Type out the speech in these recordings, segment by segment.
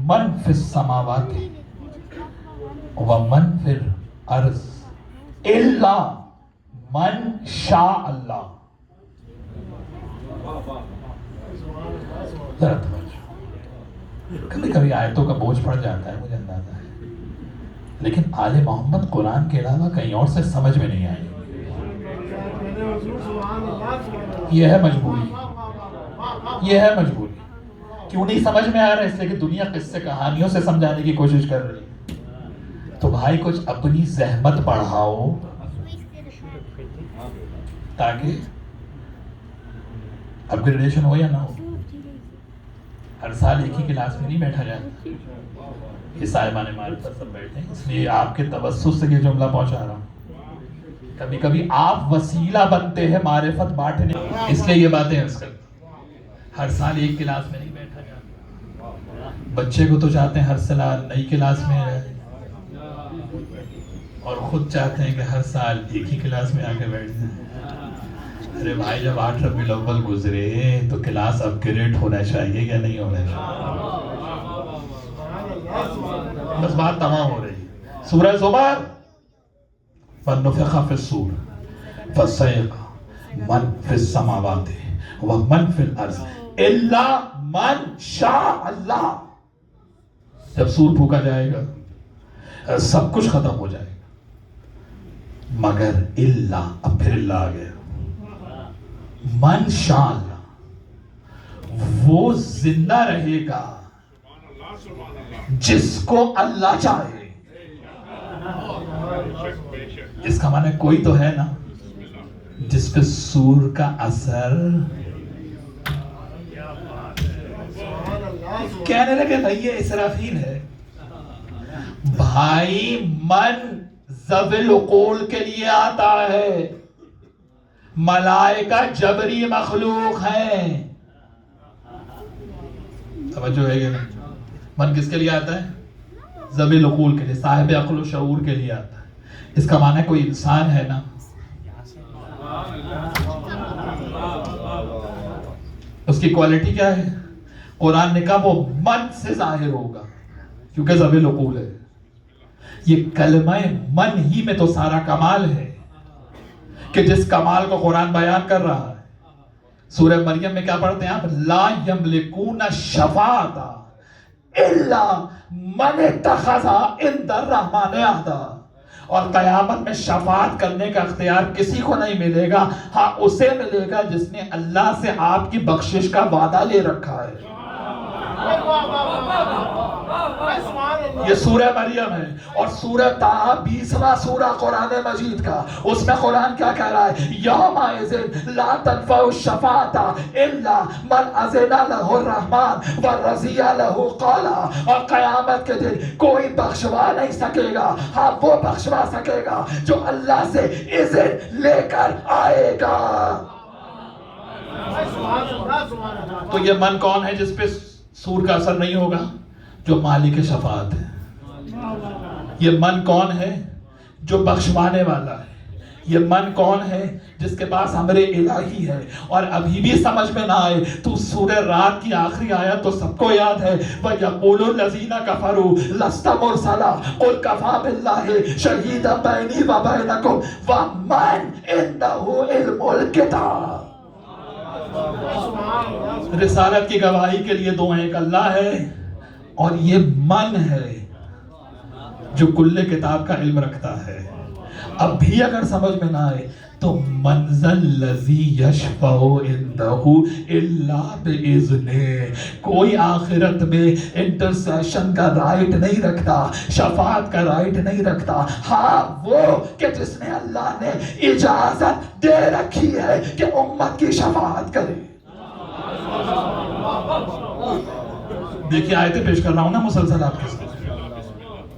من فی السماوات ومن فی الارض الا من شاء اللہ. ذرا توجہ. کبھی کبھی آیتوں کا بوجھ پڑ جاتا ہے، مجھے اندازہ ہے، لیکن آل محمد قرآن کے علاوہ کہیں اور سے سمجھ میں نہیں آئی. یہ ہے مجبوری، یہ ہے مجبوری. کیوں نہیں سمجھ میں آ رہا ہے؟ اس لیے کہ دنیا قصے کہانیوں سے سمجھانے کی کوشش کر رہی ہے. تو بھائی کچھ اپنی زحمت بڑھاؤ تاکہ اپ گریڈیشن ہو یا نہ ہو. ہر سال ایک ہی کلاس میں نہیں بیٹھا جاتا. یہ صاحبان معرفت سب بیٹھے ہیں، اس لیے آپ کے توسط سے یہ جملہ پہنچا رہا ہوں. کبھی کبھی آپ وسیلہ بنتے ہیں معرفت بانٹنے، اس لیے یہ باتیں عرض کرتا ہوں. ہر سال ایک کلاس میں نہیں بیٹھا جاتا. بچے کو تو چاہتے ہیں ہر سال نئی کلاس میں رہے، اور خود چاہتے ہیں کہ ہر سال ایک ہی کلاس میں آ کے بیٹھ جائیں. ارے بھائی جب 8 ربیع الاول گزرے تو کلاس اپ گریڈ ہونا چاہیے یا نہیں ہونا چاہیے؟ بس بات تمام ہو رہی ہے. سورہ زمر فَنُفِخَ فِي الصُّورِ فَصَعِقَ مَنْ فِي السَّمَاوَاتِ وَمَنْ فِي الْأَرْضِ إِلَّا مَنْ شَاءَ اللَّهُ. جب سور پھونکا جائے گا سب کچھ ختم ہو جائے گا مگر اللہ. اب پھر اللہ آ گیا. من شاء اللہ، وہ زندہ رہے گا جس کو اللہ چاہے. اس کا معنی کوئی تو ہے نا جس پہ سور کا اثر. کہنے لگے بھائی یہ اسرافیل ہے. بھائی من ذوی العقول کے لیے آتا ہے، ملائکہ جبری مخلوق ہیں. توجہ ہے کہ من کس کے لیے آتا ہے؟ ذوی العقول کے لیے، صاحب عقل و شعور کے لیے آتا ہے. اس کا معنی کوئی انسان ہے نا، اس کی کوالٹی کیا ہے؟ قرآن نے کہا وہ من سے ظاہر ہوگا کیونکہ ذوی العقول ہے. یہ کلمہ من ہی میں تو سارا کمال ہے کہ جس کمال کو قرآن بیان کر رہا ہے. سورہ مریم میں کیا پڑھتے ہیں آپ؟ لا یملکون الشفاعۃ الا من اتخذ عند الرحمن عہدا. اور قیامت میں شفاعت کرنے کا اختیار کسی کو نہیں ملے گا، ہاں اسے ملے گا جس نے اللہ سے آپ کی بخشش کا وعدہ لے رکھا ہے. یہ سورہ مریم ہے. اور سورہ طٰہٰ 20واں سورہ قرآن مجید کا، اس میں قرآن کیا کہہ رہا ہے؟ یومئذ لا تنفع الشفاعۃ الا من اذن لہ الرحمن ورضی لہ قولا. اور قیامت کے دن کوئی بخشوا نہیں سکے گا، ہاں وہ بخشوا سکے گا جو اللہ سے اذن لے کر آئے گا. تو یہ من کون ہے جس پہ سور کا اثر نہیں ہوگا؟ جو مالک شفاعت ہے. یہ من کون ہے؟ جو بخشوانے والا ہے. یہ من کون ہے؟ جس کے پاس امر الہی ہے. اور ابھی بھی سمجھ میں نہ آئے تو سورہ رات کی آخری آیت تو سب کو یاد ہے، وَيَقُولُ الَّذِينَ كَفَرُوا لَسْتَ مُرْسَلًا قُلْ كَفَىٰ بِاللَّهِ شَهِيدًا بَيْنِي وَبَيْنَكُمْ وَمَنْ عِندَهُ عِلْمُ الْكِتَابِ. رسالت کی گواہی کے لیے دو ایک اللہ ہے، اور یہ من ہے جو کل کتاب کا علم رکھتا ہے. اب بھی اگر سمجھ میں نہ آئے تو منزل الذی یشفع عنده الا باذنہ. کوئی آخرت میں انٹرسیشن کا رائٹ نہیں رکھتا، شفاعت کا رائٹ نہیں رکھتا، ہاں وہ کہ جس نے اللہ نے اجازت دے رکھی ہے کہ امت کی شفاعت کرے. دیکھیے آیتیں پیش کر رہا ہوں نا مسلسل آپ کے ساتھ.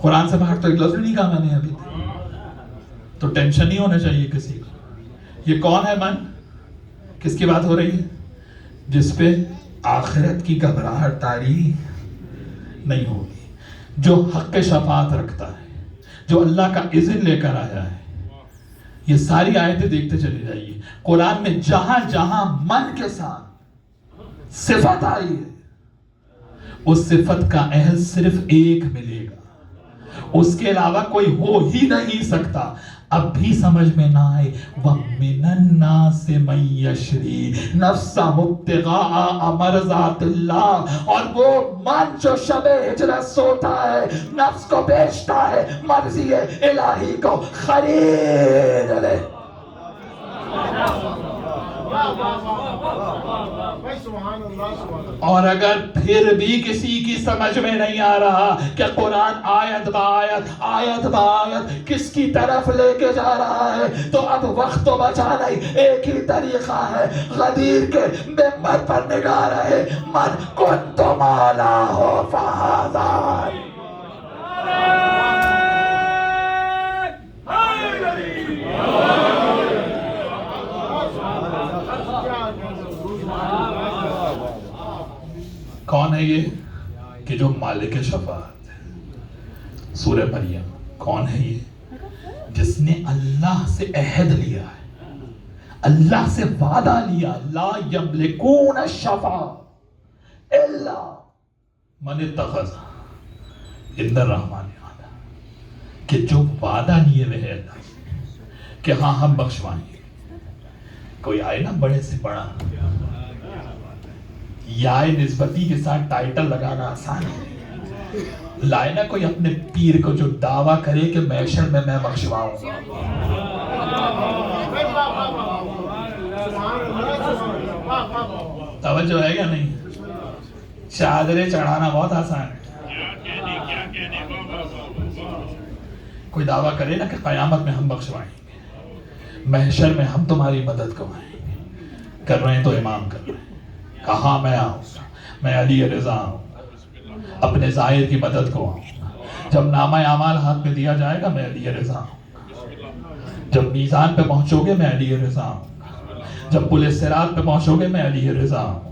قرآن سے باہر تو ایک لفظ بھی نہیں کہا میں نے ابھی تک. تو ٹینشن نہیں ہونا چاہیے کسی کو. یہ کون ہے من؟ کس کی بات ہو رہی ہے؟ جس پہ آخرت کی گھبراہٹ طاری نہیں ہوگی، جو حق شفاعت رکھتا ہے، جو اللہ کا اذن لے کر آیا ہے. یہ ساری آیتیں دیکھتے چلے جائیے. قرآن میں جہاں جہاں من کے ساتھ صفت آئی ہے اس صفت کا اہل صرف ایک ملے گا، اس کے علاوہ کوئی ہو ہی نہیں سکتا۔ اب بھی سمجھ میں نہ آئے، وَمِنَ النَّاسِ مَن يَشْرِي نَفْسَهُ ابْتِغَاءَ مَرْضَاتِ اللَّهِ، اور وہ من جو شب ہجرت سوتا ہے، نفس کو بیچتا ہے مرضی الہی کو خرید لے۔ اور اگر پھر بھی کسی کی سمجھ میں نہیں آ رہا کہ قرآن آیت با آیت کس کی طرف لے کے جا رہا ہے، تو اب وقت تو بچا نہیں، ایک ہی طریقہ ہے، غدیر کے ممبر پر نگاہ رہے، من کنت مولاہ فہذا۔ کون ہے یہ کہ جو مالک شفاعت ہے؟ سورہ مریم۔ کون ہے یہ؟ جس نے اللہ سے عہد لیا ہے، اللہ سے وعدہ لیا، لا یملکون الشفاعۃ الا من اتخذ عند الرحمن عہدا، کہ جو وعدہ لیے ہوئے ہے اللہ سے کہ ہاں ہم بخشوائیں گے۔ کوئی آئے نا بڑے سے بڑا، یا نسبتی کے ساتھ ٹائٹل لگانا آسان ہے، لائے نا کوئی اپنے پیر کو جو دعویٰ کرے کہ محشر میں بخشواؤں گا۔ توجہ ہے یا نہیں؟ چادریں چڑھانا بہت آسان ہے، کوئی دعویٰ کرے نا کہ قیامت میں ہم بخشوائیں گے، محشر میں ہم تمہاری مدد کروائیں گے، کر رہے ہیں تو امام کر رہے ہیں، کہاں میں آؤں گا، میں علی رضا آؤں گا، اپنے ظاہر کی مدد کو آؤں گا، جب نامہ اعمال ہاتھ میں دیا جائے گا میں علی رضا آؤں گا، جب میزان پہ پہنچو گے میں علی رضا آؤں گا، جب پل صراط پہ پہنچو گے میں علی رضا آؤں گا۔